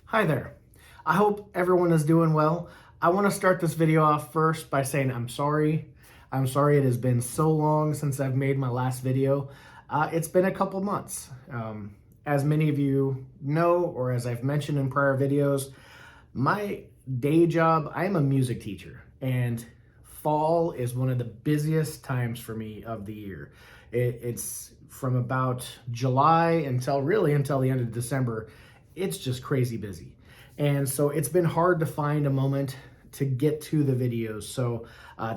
Hi there. I hope everyone is doing well. I want to start this video off first by saying I'm sorry. I'm sorry it has been so long since I've made my last video. It's been a couple months. As many of you know, or as I've mentioned in prior videos, my day job, I am a music teacher, and fall is one of the busiest times for me of the year. It's from about July until the end of December. It's just crazy busy. And so it's been hard to find a moment to get to the videos. So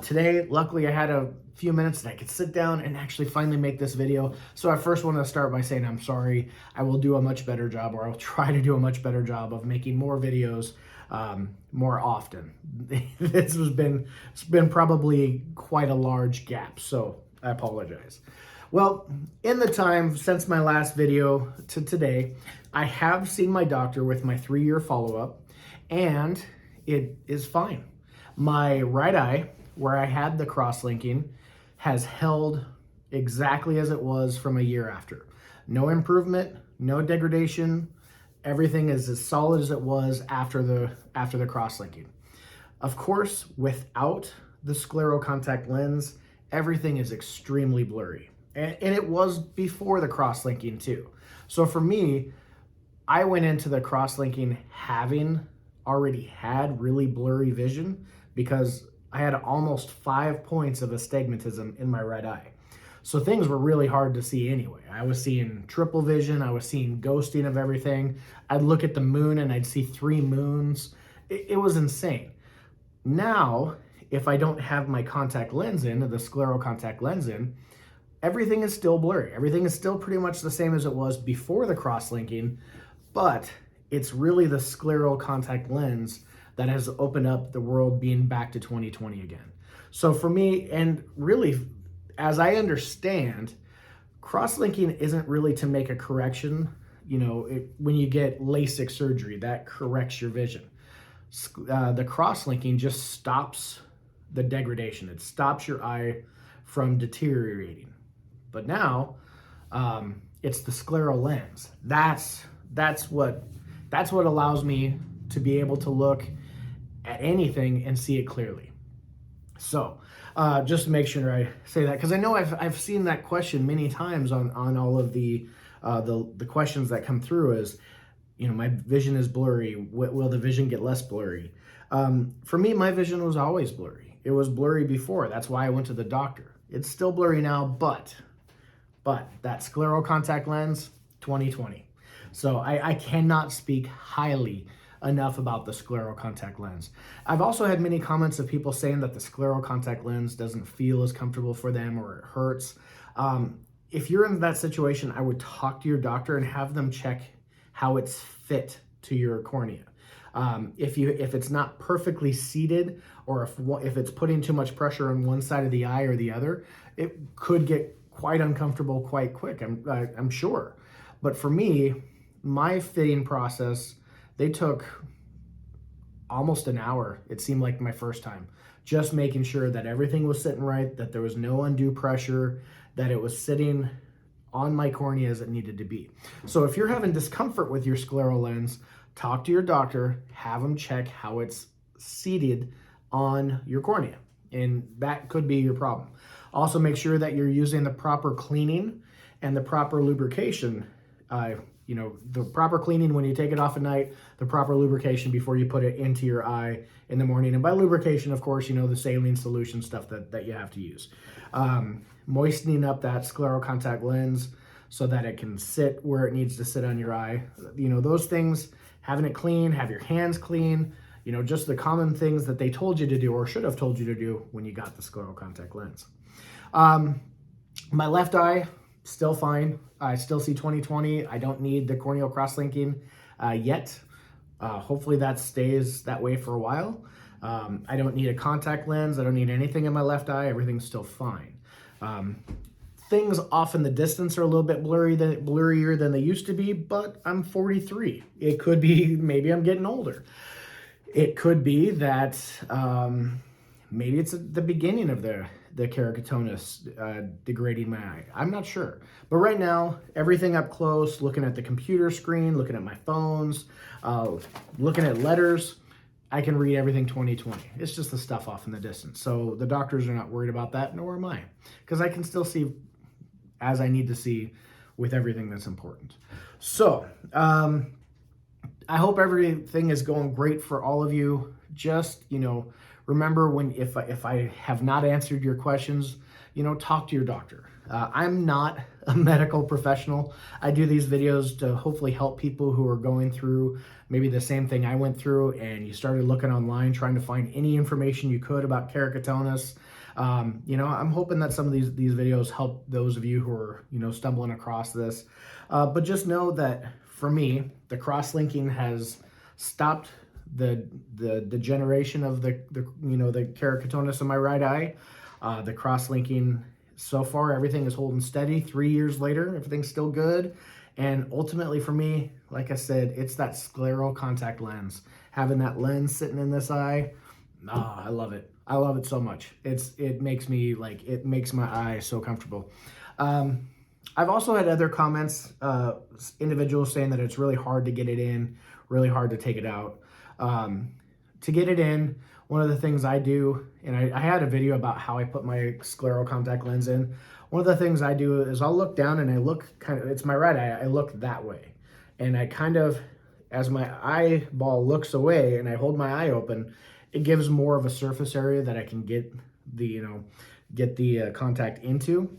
today, luckily I had a few minutes that I could sit down and actually finally make this video. So I first want to start by saying I'm sorry. I will do a much better job, or I'll try to do a much better job of making more videos more often. It's been probably quite a large gap, so I apologize. Well, in the time since my last video to today, I have seen my doctor with my 3-year follow-up, and it is fine. My right eye, where I had the cross-linking, has held exactly as it was from a year after. No improvement, no degradation. Everything is as solid as it was after the cross-linking. Of course, without the scleral contact lens, everything is extremely blurry. And it was before the cross-linking too. So for me, I went into the cross-linking having already had really blurry vision because I had almost 5 points of astigmatism in my right eye. So things were really hard to see anyway. I was seeing triple vision. I was seeing ghosting of everything. I'd look at the moon and I'd see 3 moons. It was insane. Now, if I don't have my contact lens in, the scleral contact lens in, everything is still blurry. Everything is still pretty much the same as it was before the cross-linking, but it's really the scleral contact lens that has opened up the world being back to 2020 again. So for me, and really, as I understand, cross-linking isn't really to make a correction. You know, when you get LASIK surgery, that corrects your vision. The cross-linking just stops the degradation. It stops your eye from deteriorating. But now, it's the scleral lens. That's what allows me to be able to look at anything and see it clearly. So, just to make sure I say that, because I know I've seen that question many times on all of the questions that come through is, you know, my vision is blurry. Will the vision get less blurry? For me, my vision was always blurry. It was blurry before. That's why I went to the doctor. It's still blurry now, but that scleral contact lens, 2020. So I cannot speak highly enough about the scleral contact lens. I've also had many comments of people saying that the scleral contact lens doesn't feel as comfortable for them or it hurts. If you're in that situation, I would talk to your doctor and have them check how it's fit to your cornea. If it's not perfectly seated, or if it's putting too much pressure on one side of the eye or the other, it could get quite uncomfortable quite quick, I'm sure. But for me, my fitting process, they took almost an hour, it seemed like my first time, just making sure that everything was sitting right, that there was no undue pressure, that it was sitting on my cornea as it needed to be. So if you're having discomfort with your scleral lens, talk to your doctor, have them check how it's seated on your cornea, and that could be your problem. Also, make sure that you're using the proper cleaning and the proper lubrication. You know, the proper cleaning when you take it off at night, the proper lubrication before you put it into your eye in the morning. And by lubrication, of course, you know, the saline solution stuff that you have to use. Moistening up that scleral contact lens so that it can sit where it needs to sit on your eye. You know, those things, having it clean, have your hands clean, you know, just the common things that they told you to do or should have told you to do when you got the scleral contact lens. My left eye, still fine. I still see 20/20. I don't need the corneal cross-linking yet. Hopefully that stays that way for a while. I don't need a contact lens. I don't need anything in my left eye. Everything's still fine. Things off in the distance are a little bit blurrier than they used to be, but I'm 43. It could be maybe I'm getting older. It could be that maybe it's at the beginning of the the keratoconus degrading my eye. I'm not sure. But right now, everything up close, looking at the computer screen, looking at my phones, looking at letters, I can read everything 20/20. It's just the stuff off in the distance. So the doctors are not worried about that, nor am I, because I can still see as I need to see with everything that's important. So I hope everything is going great for all of you. Just, remember if I have not answered your questions, talk to your doctor. I'm not a medical professional. I do these videos to hopefully help people who are going through maybe the same thing I went through, and you started looking online trying to find any information you could about keratoconus. I'm hoping that some of these videos help those of you who are, stumbling across this. But just know that for me, the cross-linking has stopped the degeneration of the keratoconus in my right eye. The cross-linking, so far, everything is holding steady. 3 years later, everything's still good. And ultimately for me, like I said, it's that scleral contact lens. Having that lens sitting in this eye, I love it. I love it so much. It makes my eye so comfortable. I've also had other comments, individuals saying that it's really hard to get it in, really hard to take it out. To get it in, one of the things I do, and I had a video about how I put my scleral contact lens in. One of the things I do is I'll look down and I look it's my right eye, I look that way. And I as my eyeball looks away and I hold my eye open, it gives more of a surface area that I can get the contact into.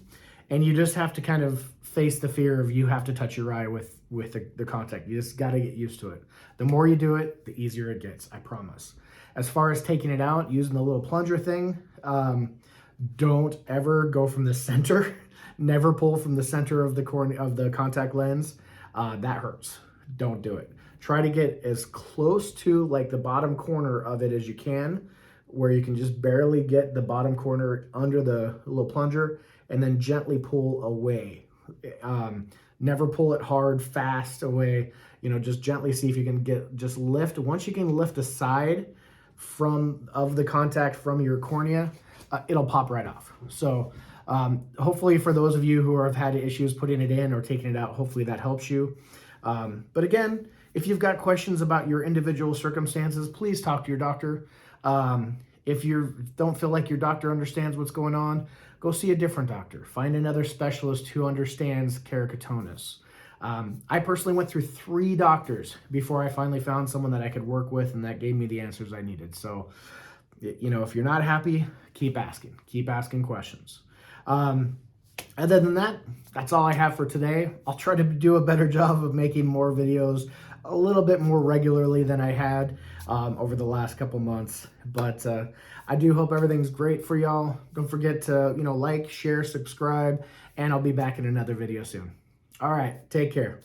And you just have to kind of face the fear of you have to touch your eye with the contact. You just got to get used to it. The more you do it, the easier it gets, I promise. As far as taking it out, using the little plunger thing, don't ever go from the center. Never pull from the center of the contact lens. That hurts. Don't do it. Try to get as close to like the bottom corner of it as you can, where you can just barely get the bottom corner under the little plunger, and then gently pull away. Never pull it hard, fast away. Just gently see if you can just lift. Once you can lift the side of the contact from your cornea, it'll pop right off. So hopefully for those of you who have had issues putting it in or taking it out, hopefully that helps you. But again, if you've got questions about your individual circumstances, please talk to your doctor. If you don't feel like your doctor understands what's going on, go see a different doctor. Find another specialist who understands keratoconus. I personally went through 3 doctors before I finally found someone that I could work with and that gave me the answers I needed. So, if you're not happy, keep asking questions. Other than that, that's all I have for today. I'll try to do a better job of making more videos a little bit more regularly than I had over the last couple months. But I do hope everything's great for y'all. Don't forget to, like, share, subscribe, and I'll be back in another video soon. All right, take care.